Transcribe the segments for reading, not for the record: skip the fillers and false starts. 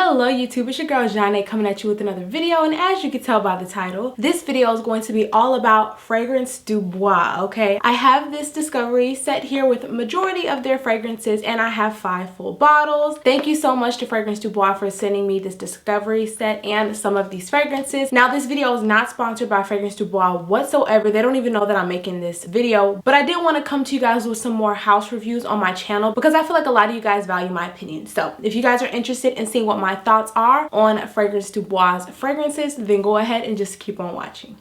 Hello YouTube, it's your girl Jaune coming at you with another video, and as you can tell by the title, this video is going to be all about Fragrance du Bois, okay? I have this discovery set here with majority of their fragrances, and I have 5 full bottles. Thank you so much to Fragrance du Bois for sending me this discovery set and some of these fragrances. Now, this video is not sponsored by Fragrance du Bois whatsoever. They don't even know that I'm making this video, but I did want to come to you guys with some more house reviews on my channel because I feel like a lot of you guys value my opinion. So if you guys are interested in seeing what my thoughts are on Fragrance du Bois fragrances, then go ahead and just keep on watching.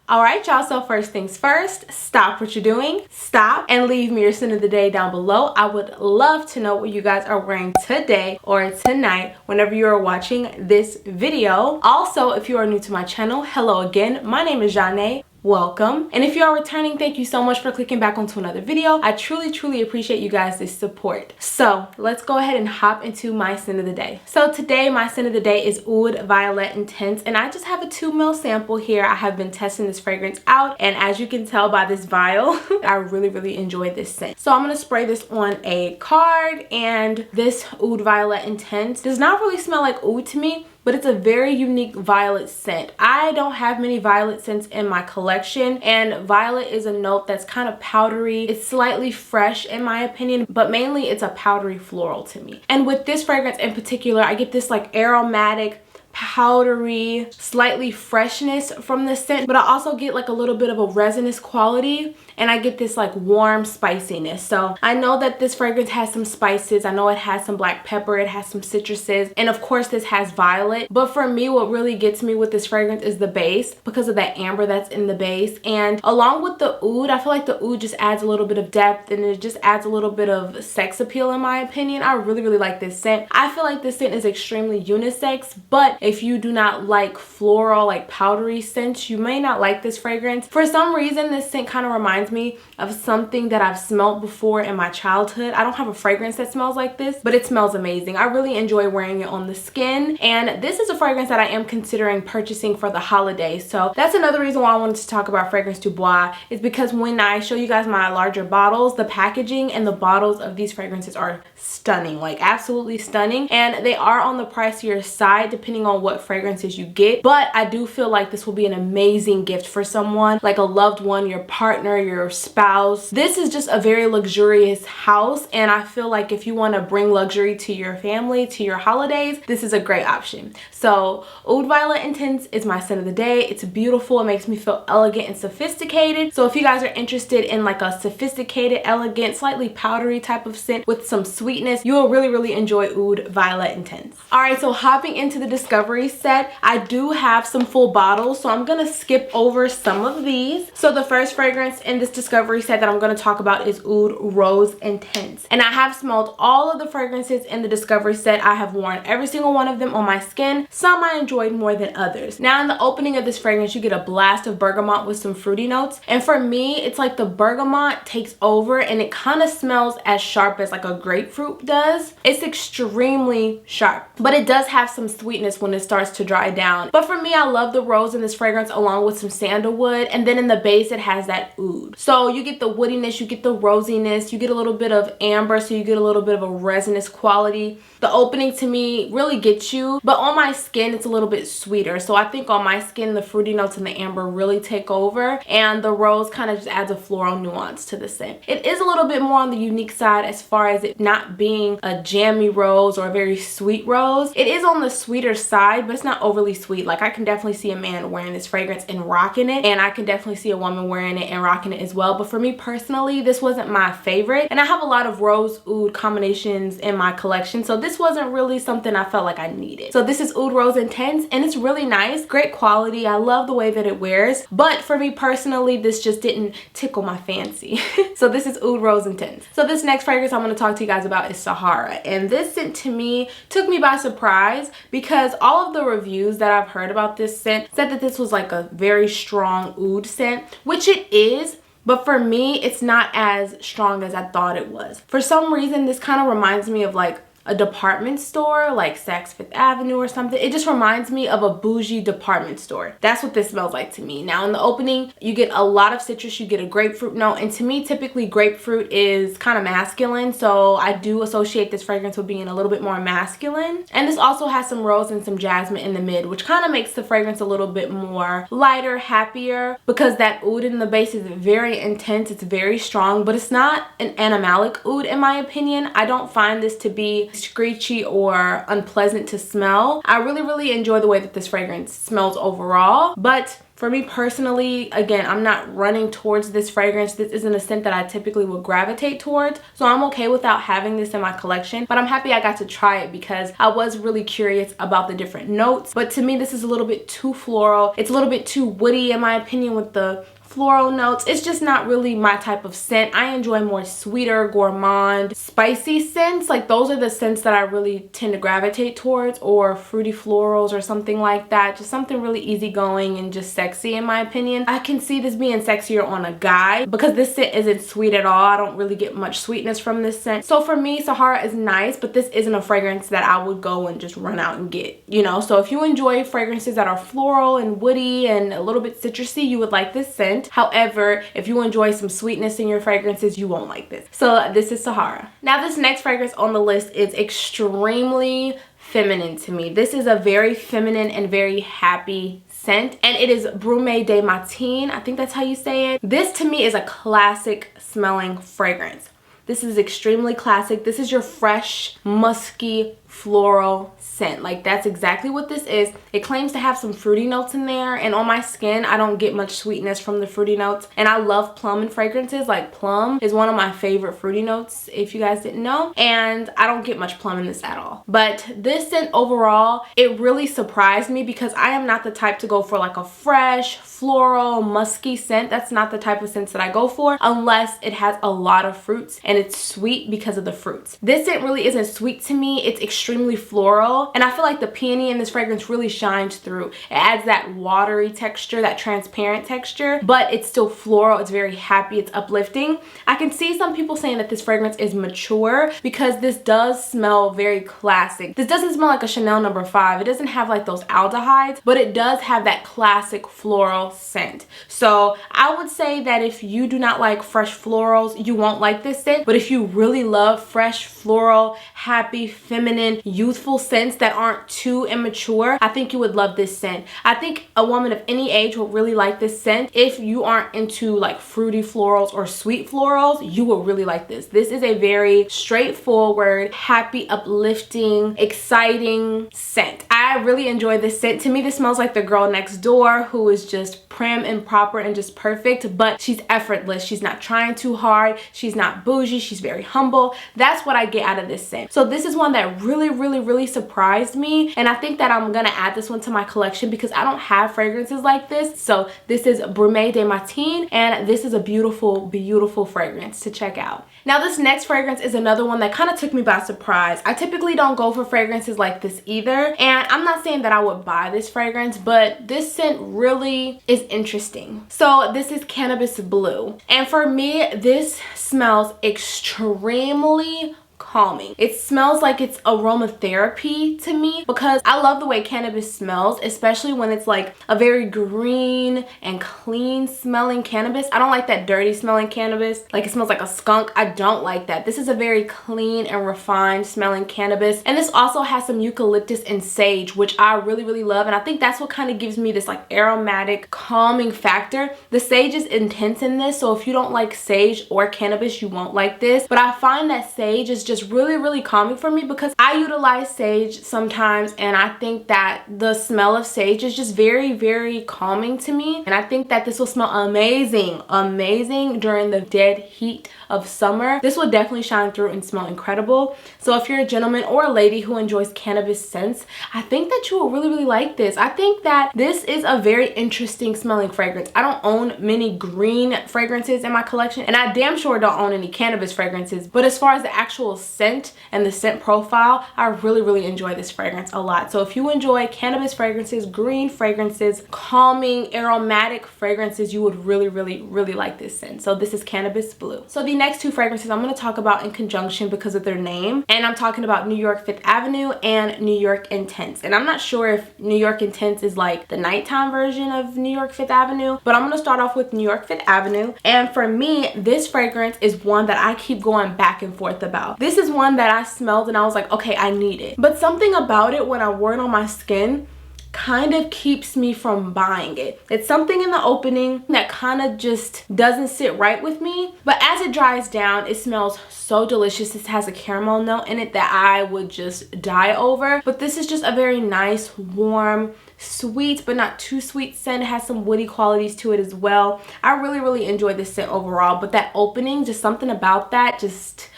Alright y'all, so first things first, stop what you're doing, stop and leave me your scent of the day down below. I would love to know what you guys are wearing today or tonight whenever you are watching this video. Also, if you are new to my channel, hello again, my name is Jaune. Welcome, and if you are returning, thank you so much for clicking back onto another video. I truly appreciate you guys' support. So let's go ahead and hop into my scent of the day. So today my scent of the day is Oud Violet Intense, and I just have a 2 ml sample here. I have been testing this fragrance out, and as you can tell by this vial, I really enjoyed this scent. So I'm gonna spray this on a card, and this Oud Violet Intense does not really smell like oud to me, but it's a very unique violet scent. I don't have many violet scents in my collection, and violet is a note that's kind of powdery. It's slightly fresh in my opinion, but mainly it's a powdery floral to me. And with this fragrance in particular, I get this like aromatic, powdery, slightly freshness from the scent, but I also get like a little bit of a resinous quality, and I get this like warm spiciness. So I know that this fragrance has some spices. I know it has some black pepper, it has some citruses, and of course this has violet. But for me, what really gets me with this fragrance is the base, because of that amber that's in the base. And along with the oud, I feel like the oud just adds a little bit of depth, and it just adds a little bit of sex appeal in my opinion. I really like this scent. I feel like this scent is extremely unisex, but if you do not like floral, like powdery scents, you may not like this fragrance. For some reason, this scent kind of reminds me of something that I've smelled before in my childhood. I don't have a fragrance that smells like this, but it smells amazing. I really enjoy wearing it on the skin, and this is a fragrance that I am considering purchasing for the holidays. So that's another reason why I wanted to talk about Fragrance du Bois, is because when I show you guys my larger bottles, the packaging and the bottles of these fragrances are stunning, like absolutely stunning, and they are on the pricier side depending on what fragrances you get. But I do feel like this will be an amazing gift for someone, like a loved one, your partner, your spouse. This is just a very luxurious house, and I feel like if you want to bring luxury to your family, to your holidays, this is a great option. So Oud Violet Intense is my scent of the day. It's beautiful. It makes me feel elegant and sophisticated. So if you guys are interested in like a sophisticated, elegant, slightly powdery type of scent with some sweetness, you will really enjoy Oud Violet Intense. Alright, so hopping into the discovery set, I do have some full bottles, so I'm gonna skip over some of these. So the first fragrance in this discovery set that I'm going to talk about is Oud Rose Intense, and I have smelled all of the fragrances in the discovery set. I have worn every single one of them on my skin. Some I enjoyed more than others. Now, in the opening of this fragrance, you get a blast of bergamot with some fruity notes, and for me, it's like the bergamot takes over, and it kind of smells as sharp as like a grapefruit does. It's extremely sharp, but it does have some sweetness when it starts to dry down. But for me, I love the rose in this fragrance along with some sandalwood, and then in the base it has that oud. So you get the woodiness, you get the rosiness, you get a little bit of amber, so you get a little bit of a resinous quality. The opening to me really gets you, but on my skin it's a little bit sweeter. So I think on my skin the fruity notes and the amber really take over, and the rose kind of just adds a floral nuance to the scent. It is a little bit more on the unique side as far as it not being a jammy rose or a very sweet rose. It is on the sweeter side, but it's not overly sweet. Like I can definitely see a man wearing this fragrance and rocking it, and I can definitely see a woman wearing it and rocking it as well. But for me personally, this wasn't my favorite, and I have a lot of rose oud combinations in my collection, so this wasn't really something I felt like I needed. So this is Oud Rose Intense, and it's really nice, great quality. I love the way that it wears, but for me personally, this just didn't tickle my fancy. So this is Oud Rose Intense. So this next fragrance I'm going to talk to you guys about is Sahraa, and this scent to me took me by surprise because all of the reviews that I've heard about this scent said that this was like a very strong oud scent, which it is, but for me it's not as strong as I thought it was. For some reason, this kind of reminds me of like a department store like Saks Fifth Avenue or something. It just reminds me of a bougie department store. That's what this smells like to me. Now in the opening, you get a lot of citrus, you get a grapefruit note, and to me typically grapefruit is kind of masculine, so I do associate this fragrance with being a little bit more masculine. And this also has some rose and some jasmine in the mid, which kind of makes the fragrance a little bit more lighter, happier, because that oud in the base is very intense, it's very strong, but it's not an animalic oud in my opinion. I don't find this to be screechy or unpleasant to smell. I really enjoy the way that this fragrance smells overall, but for me personally, again, I'm not running towards this fragrance. This isn't a scent that I typically would gravitate towards, so I'm okay without having this in my collection, but I'm happy I got to try it because I was really curious about the different notes. But to me, this is a little bit too floral. It's a little bit too woody in my opinion with the floral notes. It's just not really my type of scent. I enjoy more sweeter, gourmand, spicy scents. Like those are the scents that I really tend to gravitate towards, or fruity florals or something like that. Just something really easygoing and just sexy in my opinion. I can see this being sexier on a guy because this scent isn't sweet at all. I don't really get much sweetness from this scent. So for me, Sahraa is nice, but this isn't a fragrance that I would go and just run out and get, you know? So if you enjoy fragrances that are floral and woody and a little bit citrusy, you would like this scent. However, if you enjoy some sweetness in your fragrances, you won't like this. So this is Sahraa. Now this next fragrance on the list is extremely feminine to me. This is a very feminine and very happy scent, and it is Brume de Matin. I think that's how you say it. This to me is a classic smelling fragrance. This is extremely classic. This is your fresh, musky, floral scent. Like that's exactly what this is. It claims to have some fruity notes in there, and on my skin I don't get much sweetness from the fruity notes, and I love plum in fragrances. Like plum is one of my favorite fruity notes, if you guys didn't know, and I don't get much plum in this at all. But this scent overall, it really surprised me because I am not the type to go for like a fresh, floral, musky scent. That's not the type of scents that I go for unless it has a lot of fruits and it's sweet because of the fruits. This scent really isn't sweet to me. It's extremely floral, and I feel like the peony in this fragrance really shines through. It adds that watery texture, that transparent texture, but it's still floral. It's very happy, it's uplifting. I can see some people saying that this fragrance is mature because this does smell very classic. This doesn't smell like a Chanel No. 5. It doesn't have like those aldehydes, but it does have that classic floral scent. So I would say that if you do not like fresh florals, you won't like this scent, but if you really love fresh, floral, happy, feminine, youthful scents that aren't too immature, I think you would love this scent. I think a woman of any age will really like this scent. If you aren't into like fruity florals or sweet florals, you will really like this. This is a very straightforward, happy, uplifting, exciting scent. I really enjoy this scent. To me, this smells like the girl next door who is just prim and proper and just perfect, but she's effortless. She's not trying too hard. She's not bougie. She's very humble. That's what I get out of this scent. So this is one that really surprised me, and I think that I'm gonna add this one to my collection because I don't have fragrances like this. So this is Brume de Matin, and this is a beautiful fragrance to check out. Now this next fragrance is another one that kind of took me by surprise. I typically don't go for fragrances like this either, and I'm not saying that I would buy this fragrance, but this scent really is interesting. So this is Cannabis Blue, and for me this smells extremely calming. It smells like it's aromatherapy to me because I love the way cannabis smells, especially when it's like a very green and clean smelling cannabis. I don't like that dirty smelling cannabis, like it smells like a skunk. I don't like that. This is a very clean and refined smelling cannabis, and this also has some eucalyptus and sage, which I really love, and I think that's what kind of gives me this like aromatic calming factor. The sage is intense in this, so if you don't like sage or cannabis, you won't like this, but I find that sage is just really calming for me because I utilize sage sometimes, and I think that the smell of sage is just very calming to me, and I think that this will smell amazing during the dead heat of summer. This will definitely shine through and smell incredible. So if you're a gentleman or a lady who enjoys cannabis scents, I think that you will really like this. I think that this is a very interesting smelling fragrance. I don't own many green fragrances in my collection, and I damn sure don't own any cannabis fragrances, but as far as the actual actual scent and the scent profile, I really enjoy this fragrance a lot. So if you enjoy cannabis fragrances, green fragrances, calming, aromatic fragrances, you would really like this scent. So this is Cannabis Blue. So the next two fragrances I'm going to talk about in conjunction because of their name, and I'm talking about New York 5th Avenue and New York Intense. And I'm not sure if New York Intense is like the nighttime version of New York 5th Avenue, but I'm going to start off with New York 5th Avenue. And for me, this fragrance is one that I keep going back and forth about. This is one that I smelled and I was like, okay, I need it. But something about it when I wore it on my skin kind of keeps me from buying it. It's something in the opening that kind of just doesn't sit right with me, but as it dries down, it smells so delicious. This has a caramel note in it that I would just die over. But this is just a very nice, warm, sweet but not too sweet scent. It has some woody qualities to it as well. I really enjoy this scent overall, but that opening, just something about that, just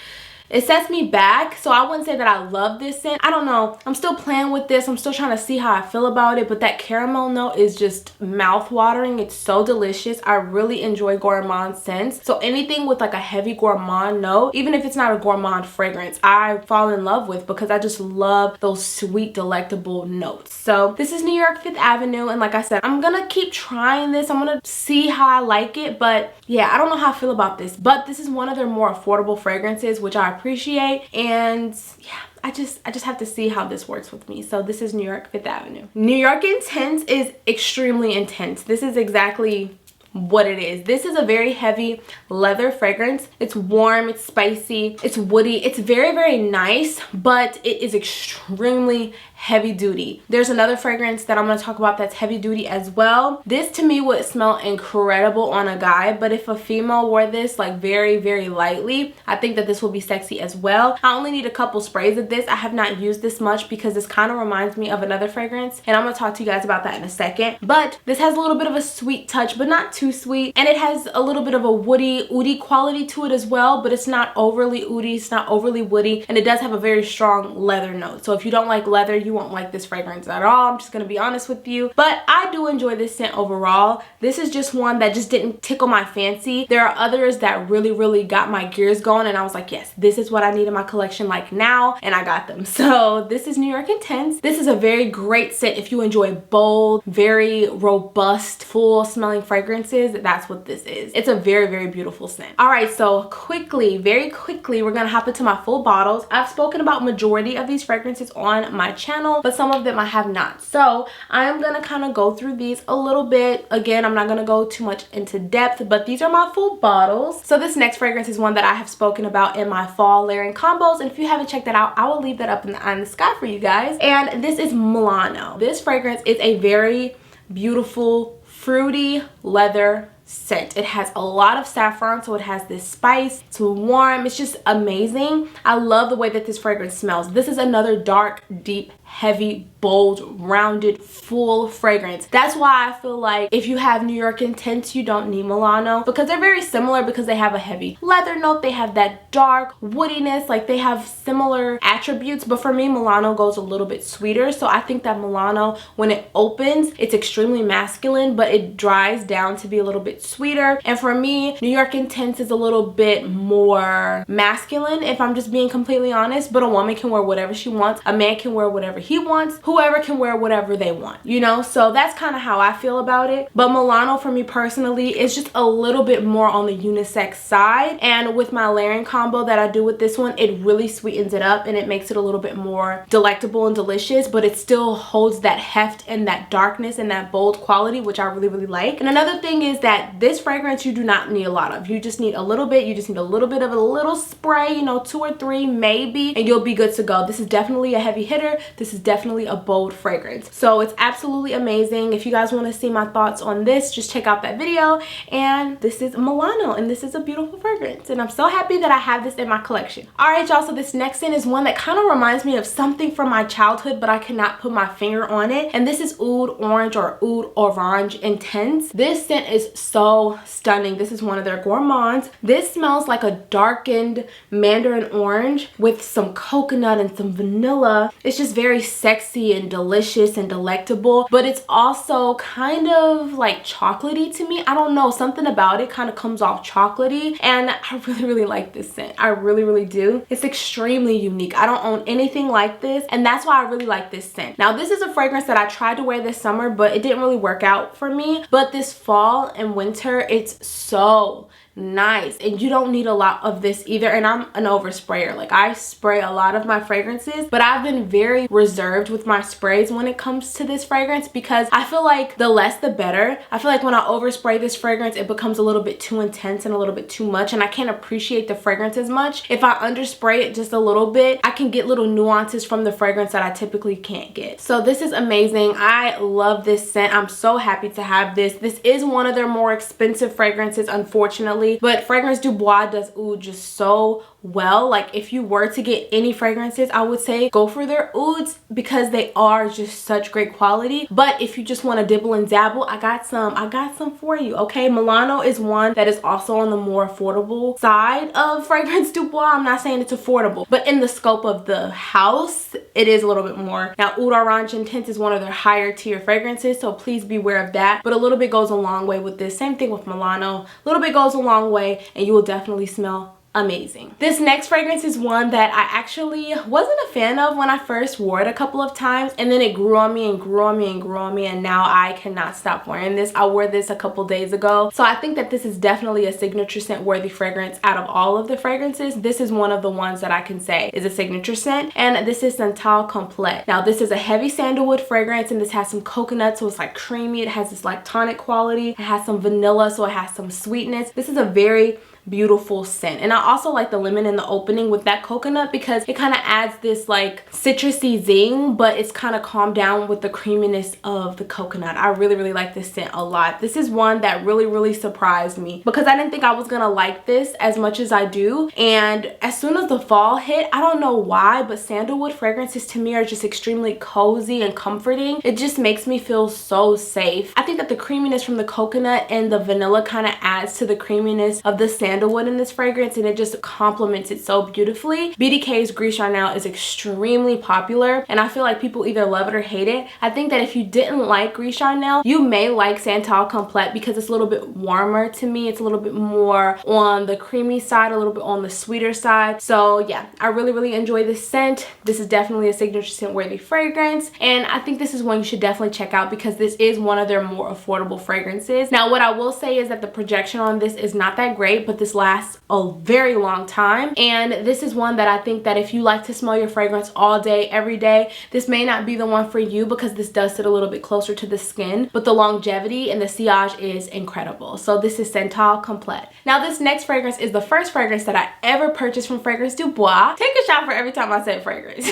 it sets me back. So I wouldn't say that I love this scent. I don't know. I'm still playing with this. I'm still trying to see how I feel about it. But that caramel note is just mouth-watering. It's so delicious. I really enjoy gourmand scents. So anything with like a heavy gourmand note, even if it's not a gourmand fragrance, I fall in love with because I just love those sweet, delectable notes. So this is New York 5th Avenue. And like I said, I'm going to keep trying this. I'm going to see how I like it. But yeah, I don't know how I feel about this. But this is one of their more affordable fragrances, which I appreciate. And yeah, I just have to see how this works with me. So this is New York 5th Avenue. New York Intense is extremely intense. This is exactly what it is. This is a very heavy leather fragrance. It's warm, it's spicy, it's woody, it's very nice, but it is extremely heavy duty. There's another fragrance that I'm going to talk about that's heavy duty as well. This to me would smell incredible on a guy, but if a female wore this like very lightly, I think that this will be sexy as well. I only need a couple sprays of this. I have not used this much because this kind of reminds me of another fragrance, and I'm going to talk to you guys about that in a second. But this has a little bit of a sweet touch, but not too sweet, and it has a little bit of a woody, oody quality to it as well, but it's not overly oody, it's not overly woody, and it does have a very strong leather note. So if you don't like leather, you won't like this fragrance at all. I'm just gonna be honest with you, but I do enjoy this scent overall. This is just one that just didn't tickle my fancy. There are others that really got my gears going, and I was like, yes, this is what I need in my collection like now, and I got them. So this is New York Intense. This is a very great scent if you enjoy bold, very robust, full smelling fragrances. That's what this is. It's a very beautiful scent. All right, so very quickly, we're gonna hop into my full bottles. I've spoken about majority of these fragrances on my channel, but some of them I have not. So I am gonna kind of go through these a little bit. Again, I'm not gonna go too much into depth, but these are my full bottles. So this next fragrance is one that I have spoken about in my fall layering combos, and if you haven't checked that out, I will leave that up in the eye in the sky for you guys. And this is Milano. This fragrance is a very beautiful, fruity leather scent. It has a lot of saffron, so it has this spice. It's warm. It's just amazing. I love the way that this fragrance smells. This is another dark, deep, heavy, bold, rounded, full fragrance. That's why I feel like if you have New York Intense, you don't need Milano, because they're very similar, because they have a heavy leather note, they have that dark woodiness, like they have similar attributes. But for me, Milano goes a little bit sweeter. So I think that Milano, when it opens, it's extremely masculine, but it dries down to be a little bit sweeter. And for me, New York Intense is a little bit more masculine, if I'm just being completely honest. But a woman can wear whatever she wants, a man can wear whatever he wants, whoever can wear whatever they want, you know? So that's kind of how I feel about it. But Milano, for me personally, is just a little bit more on the unisex side, and with my layering combo that I do with this one, it really sweetens it up and it makes it a little bit more delectable and delicious, but it still holds that heft and that darkness and that bold quality, which I really like. And another thing is that this fragrance you do not need a lot of. You just need a little bit. You just need a little bit of a little spray, you know, 2 or 3 maybe, and you'll be good to go. This is definitely a heavy hitter. This is definitely a bold fragrance. So it's absolutely amazing. If you guys want to see my thoughts on this, just check out that video. And this is Milano, and this is a beautiful fragrance, and I'm so happy that I have this in my collection. All right, y'all, so this next scent is one that kind of reminds me of something from my childhood, but I cannot put my finger on it, and this is Oud Orange or Oud Orange Intense. This scent is so stunning. This is one of their gourmands. This smells like a darkened mandarin orange with some coconut and some vanilla. It's just very sexy and delicious and delectable, but it's also kind of like chocolatey to me. I don't know, something about it kind of comes off chocolatey, and I really like this scent. I really do. It's extremely unique. I don't own anything like this, and that's why I really like this scent. Now, this is a fragrance that I tried to wear this summer, but it didn't really work out for me. But this fall and winter, it's so nice, and you don't need a lot of this either. And I'm an oversprayer. Like, I spray a lot of my fragrances, but I've been very reserved with my sprays when it comes to this fragrance, because I feel like the less the better. I feel like when I overspray this fragrance, it becomes a little bit too intense and a little bit too much, and I can't appreciate the fragrance as much. If I underspray it just a little bit, I can get little nuances from the fragrance that I typically can't get. So this is amazing. I love this scent. I'm so happy to have this. This is one of their more expensive fragrances, unfortunately, but Fragrance du Bois does Oud just so well. Like, if you were to get any fragrances, I would say go for their Ouds, because they are just such great quality. But if you just want to dibble and dabble, I got some for you. Okay, Milano is one that is also on the more affordable side of Fragrance du Bois. I'm not saying it's affordable, but in the scope of the house, it is a little bit more. Now, Oud Orange Intense is one of their higher tier fragrances, so please beware of that. But a little bit goes a long way with this. Same thing with Milano. A little bit goes a long way, and you will definitely smell amazing. This next fragrance is one that I actually wasn't a fan of when I first wore it a couple of times, and then it grew on me and grew on me and grew on me, and now I cannot stop wearing this. I wore this a couple days ago, so I think that this is definitely a signature scent worthy fragrance. Out of all of the fragrances, this is one of the ones that I can say is a signature scent, and this is Santal Complet. Now, this is a heavy sandalwood fragrance, and this has some coconut, so it's like creamy. It has this like tonic quality. It has some vanilla, so it has some sweetness. This is a very beautiful scent, and I also like the lemon in the opening with that coconut, because it kind of adds this like citrusy zing, but it's kind of calmed down with the creaminess of the coconut. I really like this scent a lot. This is one that really surprised me, because I didn't think I was gonna like this as much as I do. And as soon as the fall hit, I don't know why, but sandalwood fragrances to me are just extremely cozy and comforting. It just makes me feel so safe. I think that the creaminess from the coconut and the vanilla kind of adds to the creaminess of the sandalwood in this fragrance, and it just complements it so beautifully. BDK's Gris Charnel is extremely popular, and I feel like people either love it or hate it. I think that if you didn't like Gris Charnel, you may like Santal Complet, because it's a little bit warmer to me. It's a little bit more on the creamy side, a little bit on the sweeter side. So yeah, I really enjoy this scent. This is definitely a signature scent worthy fragrance, and I think this is one you should definitely check out, because this is one of their more affordable fragrances. Now, what I will say is that the projection on this is not that great, but this lasts a very long time, and this is one that I think that if you like to smell your fragrance all day every day, this may not be the one for you, because this does sit a little bit closer to the skin, but the longevity and the sillage is incredible. So this is Santal Complet. Now, this next fragrance is the first fragrance that I ever purchased from Fragrance du Bois. Take a shot for every time I said fragrance.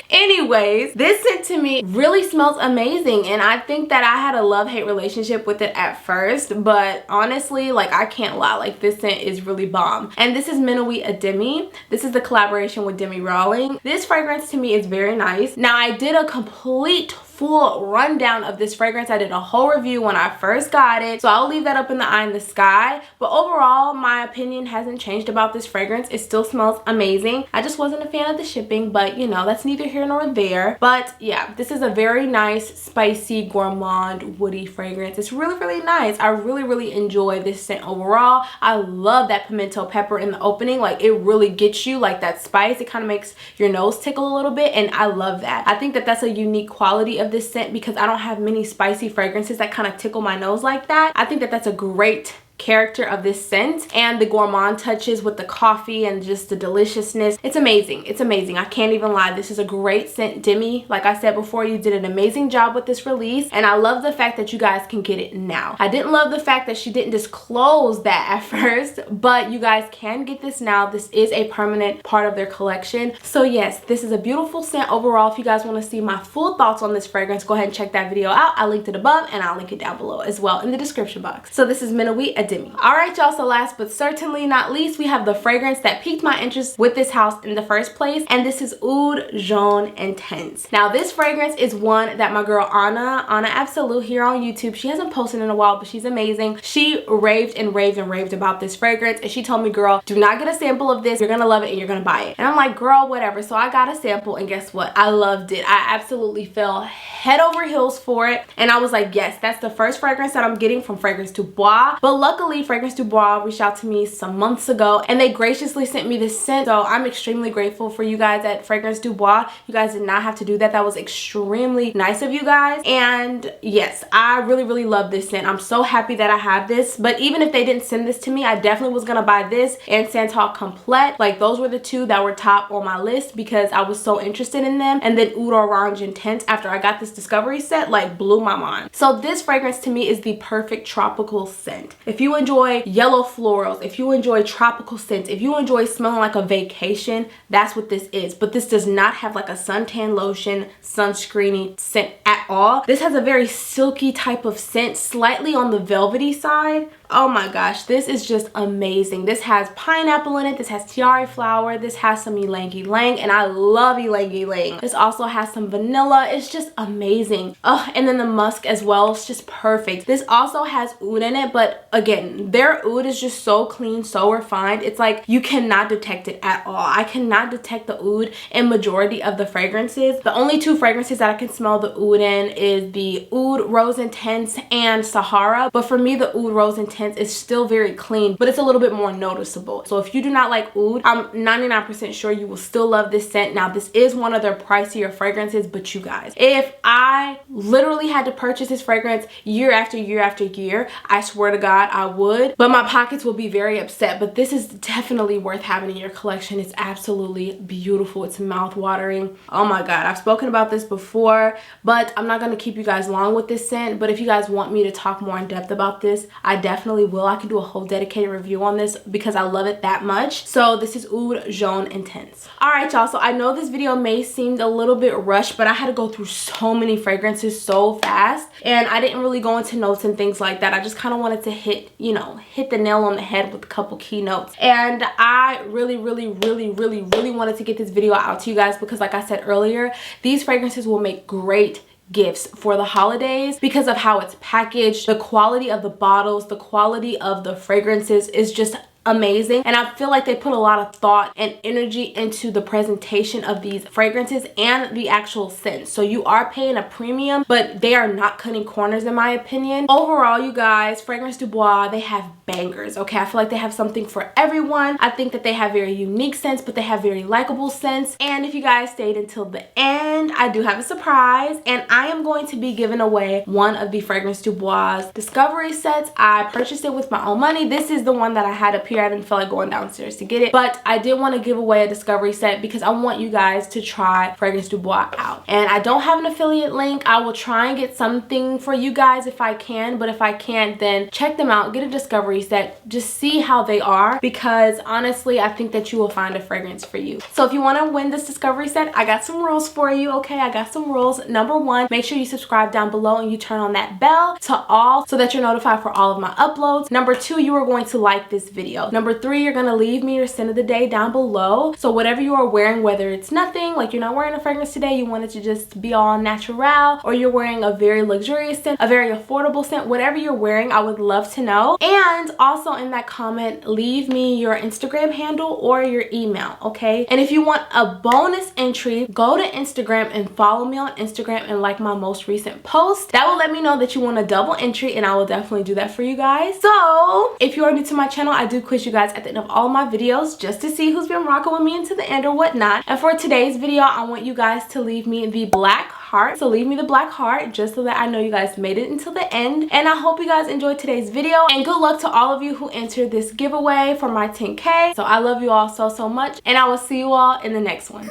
Anyways, this scent to me really smells amazing, and I think that I had a love-hate relationship with it at first, but honestly, like, I can't lie, like, this scent is really bomb. And this is Minuit Demi. This is the collaboration with Demi Rawling. This fragrance to me is very nice. Now, I did a complete full rundown of this fragrance. I did a whole review when I first got it, so I'll leave that up in the eye in the sky. But overall, my opinion hasn't changed about this fragrance. It still smells amazing. I just wasn't a fan of the shipping, but you know, that's neither here nor there. But yeah, this is a very nice, spicy, gourmand, woody fragrance. It's really nice. I really enjoy this scent overall. I love that pimento pepper in the opening. Like, it really gets you, like, that spice. It kind of makes your nose tickle a little bit, and I love that. I think that that's a unique quality of this scent, because I don't have many spicy fragrances that kind of tickle my nose like that. I think that that's a great character of this scent, and the gourmand touches with the coffee and just the deliciousness. It's amazing. It's amazing. I can't even lie. This is a great scent. Demi, like I said before, you did an amazing job with this release, and I love the fact that you guys can get it now. I didn't love the fact that she didn't disclose that at first, but you guys can get this now. This is a permanent part of their collection. So yes, this is a beautiful scent overall. If you guys want to see my full thoughts on this fragrance, go ahead and check that video out. I linked it above, and I'll link it down below as well in the description box. So this is Minuit at Demi. Alright y'all, so last but certainly not least, we have the fragrance that piqued my interest with this house in the first place, and this is Oud Jaune Intense. Now this fragrance is one that my girl Anna Absolute here on YouTube, she hasn't posted in a while, but she's amazing. She raved and raved and raved about this fragrance, and she told me, girl, do not get a sample of this, you're gonna love it and you're gonna buy it. And I'm like, girl, whatever. So I got a sample, and guess what? I loved it. I absolutely fell head over heels for it, and I was like, yes, that's the first fragrance that I'm getting from Fragrance du Bois. But luckily Fragrance du Bois reached out to me some months ago, and they graciously sent me this scent, so I'm extremely grateful for you guys at Fragrance du Bois. You guys did not have to do that. That was extremely nice of you guys. And yes, I really love this scent. I'm so happy that I have this. But even if they didn't send this to me, I definitely was gonna buy this and Santal Complet. Like, those were the two that were top on my list because I was so interested in them. And then Oud Orange Intense, after I got this discovery set, like, blew my mind. So this fragrance to me is the perfect tropical scent. If you enjoy yellow florals, if you enjoy tropical scents, if you enjoy smelling like a vacation, that's what this is. But this does not have like a suntan lotion, sunscreeny scent at all. This has a very silky type of scent, slightly on the velvety side. Oh my gosh, this is just amazing. This has pineapple in it, this has tiare flower, this has some ylang ylang, and I love ylang ylang. This also has some vanilla. It's just amazing. Oh, and then the musk as well, it's just perfect. This also has oud in it, but again, their oud is just so clean, so refined. It's like you cannot detect it at all. I cannot detect the oud in majority of the fragrances. The only two fragrances that I can smell the oud in is the Oud Rose Intense and Sahraa, but for me the Oud Rose Intense is still very clean, but it's a little bit more noticeable. So if you do not like oud, I'm 99% sure you will still love this scent. Now this is one of their pricier fragrances, but you guys, if I literally had to purchase this fragrance year after year after year, I swear to God I would, but my pockets will be very upset. But this is definitely worth having in your collection. It's absolutely beautiful. It's mouth-watering. Oh my God, I've spoken about this before, but I'm not going to keep you guys long with this scent. But if you guys want me to talk more in depth about this, I definitely will. I can do a whole dedicated review on this because I love it that much. So this is Oud Jaune Intense. All right y'all, so I know this video may seem a little bit rushed, but I had to go through so many fragrances so fast, and I didn't really go into notes and things like that. I just kind of wanted to hit the nail on the head with a couple keynotes. And I really wanted to get this video out to you guys because, like I said earlier, these fragrances will make great gifts for the holidays because of how it's packaged. The quality of the bottles, the quality of the fragrances is just amazing, and I feel like they put a lot of thought and energy into the presentation of these fragrances and the actual scent. So you are paying a premium, but they are not cutting corners in my opinion. Overall, you guys, Fragrance du Bois, they have bangers. Okay, I feel like they have something for everyone. I think that they have very unique scents, but they have very likable scents. And if you guys stayed until the end, I do have a surprise, and I am going to be giving away one of the Fragrance du Bois discovery sets. I purchased it with my own money. This is the one that I had up here. I didn't feel like going downstairs to get it, but I did want to give away a discovery set because I want you guys to try Fragrance du Bois out. And I don't have an affiliate link. I will try and get something for you guys if I can, but if I can't, then check them out, get a discovery set, just see how they are, because honestly I think that you will find a fragrance for you. So if you want to win this discovery set, I got some rules for you. Okay, I got some rules. Number one, make sure you subscribe down below and you turn on that bell to all so that you're notified for all of my uploads. Number two, you are going to like this video. Number three, you're gonna leave me your scent of the day down below. So whatever you are wearing, whether it's nothing, like you're not wearing a fragrance today, you want it to just be all natural, or you're wearing a very luxurious scent, a very affordable scent, whatever you're wearing, I would love to know. And also in that comment, leave me your Instagram handle or your email, okay? And if you want a bonus entry, go to Instagram and follow me on Instagram and like my most recent post. That will let me know that you want a double entry, and I will definitely do that for you guys. So if you are new to my channel, I do quiz you guys at the end of all my videos just to see who's been rocking with me into the end or whatnot. And for today's video, I want you guys to leave me the black heart. So leave me the black heart just so that I know you guys made it until the end. And I hope you guys enjoyed today's video, and good luck to all of you who entered this giveaway for my 10K. So I love you all so much, and I will see you all in the next one.